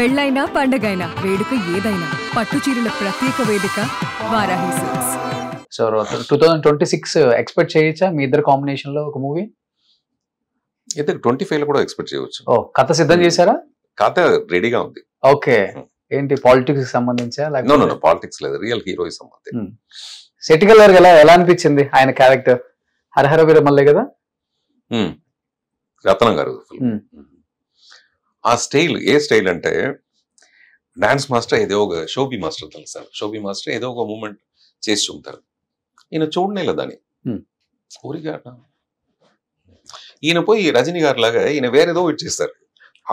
పెళ్ళైనా పండగైనా వేడుక ఏదైనా పట్టు చీరల ప్రత్యేక వేదిక వారాహి సిల్క్స్. సో 2026 ఎక్స్పెక్ట్ చేయొచ్చా మీ ఇద్దరు కాంబినేషన్ లో ఒక మూవీ? అయితే 25 కూడా ఎక్స్పెక్ట్ చేయవచ్చు. ఓ కథ సిద్ధం చేశారా? కథ రెడీగా ఉంది. ఓకే, ఏంటి పాలిటిక్స్ సంబంధించా? నో పాలిటిక్స్ లేదు, రియల్ హీరోయిజం సంబంధించి. శెట్టికల్ గారికి ఎలా అనిపించింది ఆయన క్యారెక్టర్? హరహర వీరమల్లే కదా రత్నం గారు. ఆ స్టైల్ ఏ స్టైల్ అంటే డాన్స్ మాస్టర్ ఏదో ఒక షోబీ మాస్టర్ తెలుసా, షోబీ మాస్టర్ ఏదో ఒక మూమెంట్ చేసి చూపుతారు. ఈయన చూడనే లేదని ఊరిగా ఈయన పోయి రజనీ గారి లాగా ఈయన వేరేదో చేస్తారు,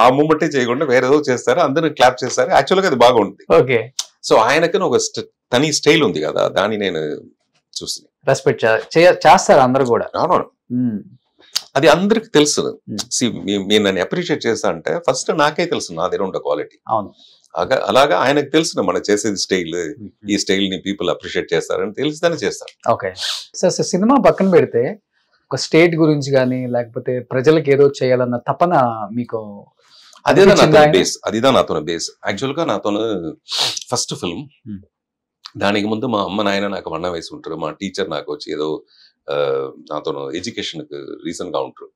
ఆ మూమెంటే చేయకుండా వేరేదో చేస్తారు, అందరూ క్లాప్ చేస్తారు. యాక్చువల్గా అది బాగుంది. ఓకే, సో ఆయనకి ఒక తని స్టైల్ ఉంది కదా, దాన్ని నేను చూసి రెస్పెక్ట్ చేస్తారు అందరు కూడా. అది అందరికి తెలుసు. మీరు నన్ను అప్రిషియేట్ చేస్తా అంటే ఫస్ట్ నాకే తెలుసు నా దగ్గర ఉండే క్వాలిటీ. అవును, అలాగా ఆయనకు తెలుసు మనం చేసేది స్టైల్, ఈ స్టైల్ ని పీపుల్ అప్రిషియేట్ చేస్తారని తెలిసిదానే చేస్తారు. ఓకే సార్, సినిమా పక్కన పెడితే ఒక స్టేట్ గురించి కానీ లేకపోతే ప్రజలకు ఏదో చేయాలన్న తపన మీకు అదిదా నాతో బేస్. యాక్చువల్ గా నాతో ఫస్ట్ ఫిల్మ్, దానికి ముందు మా అమ్మ నాయన నాకు వన్న వేసి ఉంటారు, మా టీచర్ నాకు వచ్చి ఏదో నాతో ఎడ్యుకేషన్ రీజన్ గా ఉంటారు.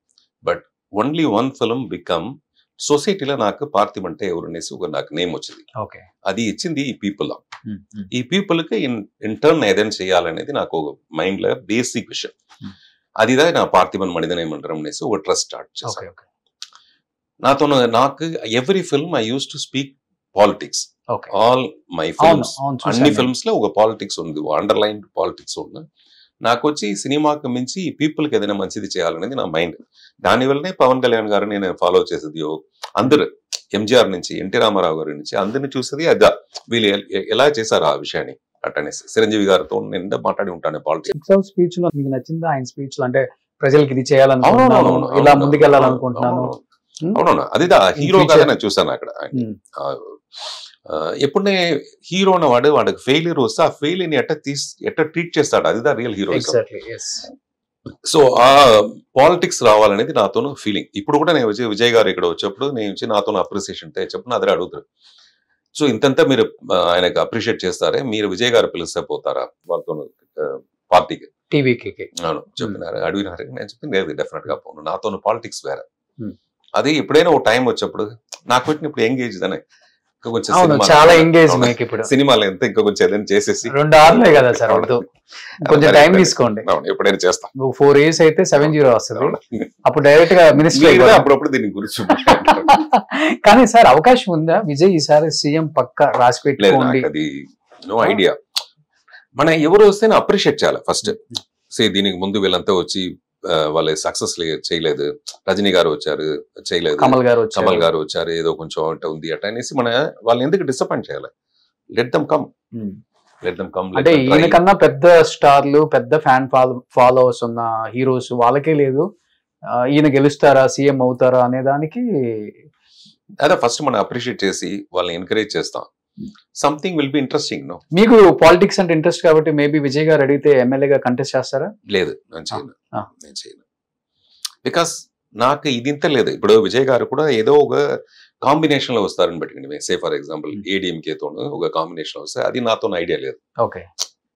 But only one film become సొసైటీలో నాకు పార్థివ్ అంటే ఎవరు అనేసి ఒక నాకు నేమ్ వచ్చింది. అది ఇచ్చింది ఈ పీపుల్. ఈ పీపుల్ కి ఇన్ టర్న్ ఏదైనా చేయాలనేది నాకు మైండ్ లో బేసిక్ విషయం. అదిదా నా పార్థివన్ మణిదనే మండరం అనేసి ఒక ట్రస్ట్ స్టార్ట్ చేశాను. నాకు every film I use to speak politics. All my films, అన్ని ఫిల్మ్స్ లో ఒక పాలిటిక్స్ ఉంది, అండర్లైన్ పాలిటిక్స్ ఉంది. నాకు వచ్చి సినిమాకి మించి పీపుల్ కి ఏదైనా మంచిది చేయాలనేది నా మైండ్. దానివల్లనే పవన్ కళ్యాణ్ గారు నేను ఫాలో చేసేది. అందరు ఎంజీఆర్ నుంచి ఎన్టీ రామారావు గారి నుంచి అందరిని చూసేది అదా, వీళ్ళు ఎలా చేశారు ఆ విషయాన్ని అట్టనేసి. చిరంజీవి గారితో నేను మాట్లాడి ఉంటాను పాలిటిక్స్. స్పీచ్ లో మీకు నచ్చిందా ఆయన స్పీచ్ లో? అంటే ప్రజలకు ఇది చేయాలనుకుంటున్నాను, ఇలా ముందుకెళ్ళాలనుకుంటున్నాను. అవునవును, అదిదా హీరో కదా నేను చూసాను అక్కడ. ఎప్పుడే హీరో అన్నవాడు వాడికి ఫెయిల్యూర్ వస్తే ఆ ఫెయిల్యూర్ ని ఎట్ట ట్రీట్ చేస్తాడు, అదిదా రియల్ హీరో. సో ఆ పాలిటిక్స్ రావాలనేది నాతో ఫీలింగ్. ఇప్పుడు కూడా నేను విజయ్ గారు ఇక్కడ వచ్చేప్పుడు నేను వచ్చి నాతో అప్రిసియేషన్ చెప్పిన అదే అడుగుతారు. సో ఇంతంతా మీరు ఆయనకు అప్రిషియేట్ చేస్తారే, మీరు విజయ్ గారు పిలిస్తే పోతారా వాళ్ళతో పార్టీకి, టీవీకి? అవును చెప్పినారు, అడిగినారు. నేను చెప్పింది లేదు, డెఫినెట్ గా పోను, నాతో పాలిటిక్స్ వేరే. అది ఎప్పుడైనా ఒక టైం వచ్చేప్పుడు నాకు పెట్టిన ఇప్పుడు ఎంగేజ్ అనే చాలా ఎంగేజ్ సినిమాలు ఎంత ఇంకా కొంచెం ఏదైనా చేసేసి 2 ఆర్లే కదా సార్, కొంచెం టైం తీసుకోండి. ఎప్పుడైనా చేస్తాం. 4 years అయితే 7-0 వస్తుంది, అప్పుడు డైరెక్ట్ గా మినిస్టర్ అప్పుడప్పుడు దీని గురించి. కానీ సార్ అవకాశం ఉందా విజయ్ ఈసారి సీఎం పక్క రాసి పెట్టుకోండి? అది నో ఐడియా. మన ఎవరు వస్తే అప్రిషియేట్ చేయాలి ఫస్ట్. దీనికి ముందు వీళ్ళంతా వచ్చి వాళ్ళు సక్సెస్ చేయలేదు, రజనీ గారు వచ్చారు చేయలేదు, కమల్ గారు వచ్చారు ఏదో కొంచెం అంటే ఉంది అట్లా అనేసి మన వాళ్ళని ఎందుకు డిసప్పాయింట్ చేయాలి? Let them come. అంటే ఈయనకన్నా పెద్ద స్టార్లు, పెద్ద ఫ్యాన్ ఫాలోవర్స్ ఉన్న హీరోస్ వాళ్ళకే లేదు, ఈయన గెలుస్తారా సీఎం అవుతారా అనే దానికి అదే ఫస్ట్ మనం అప్రిషియేట్ చేసి వాళ్ళని ఎంకరేజ్ చేస్తాం. Something will be interesting. No, మీకు పాలిటిక్స్ అంటే ఇంట్రెస్ట్ కాబట్టి మేబీ విజయ్ గారు అడిగితే ఎమ్మెల్యేగా కంటెస్ట్ చేస్తారా? లేదు, నేను చేయను. బికాస్ నాకు ఇది ఇంత లేదు. ఇప్పుడు విజయ్ గారు కూడా ఏదో ఒక కాంబినేషన్ లో వస్తారని పెట్టుకుని, సే ఫర్ ఎగ్జాంపుల్ ఏడీఎంకేతో ఒక కాంబినేషన్ వస్తే అది నాతో ఐడియా లేదు. ఓకే,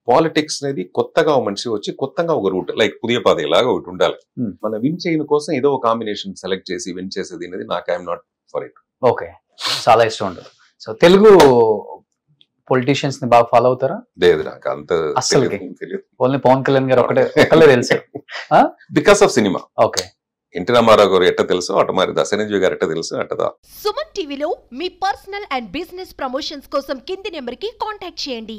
పాలిటిక్స్ అనేది కొత్తగా ఒక మనిషి వచ్చి కొత్తగా ఒక రూట్ లైక్ పుదియ పాద ఇలాగా ఒకటి ఉండాలి. మన విన్ చేయని కోసం ఏదో ఒక కాంబినేషన్ సెలెక్ట్ చేసి విన్ చేసేది అనేది నాకు I'm not for it. Okay, చాలా ఇష్టం ఉంటుంది. సో తెలుగు పొలిటీషియన్స్ ని బాగా ఫాలో అవుతారా? లేదు, నాకు అంత అసలు ఓన్లీ పవన్ కళ్యాణ్ గారు ఒకటే తెలుసు because of cinema. Okay, N T Rama Rao garu ఎట్ట తెలుసు అట, మరి చిరంజీవి గారు ఎట్ట తెలుసు అట్టదా. సుమన్ టీవీలో మీ పర్సనల్ అండ్ బిజినెస్ ప్రమోషన్స్ కోసం కింది నెంబర్ కి కాంటాక్ట్ చేయండి.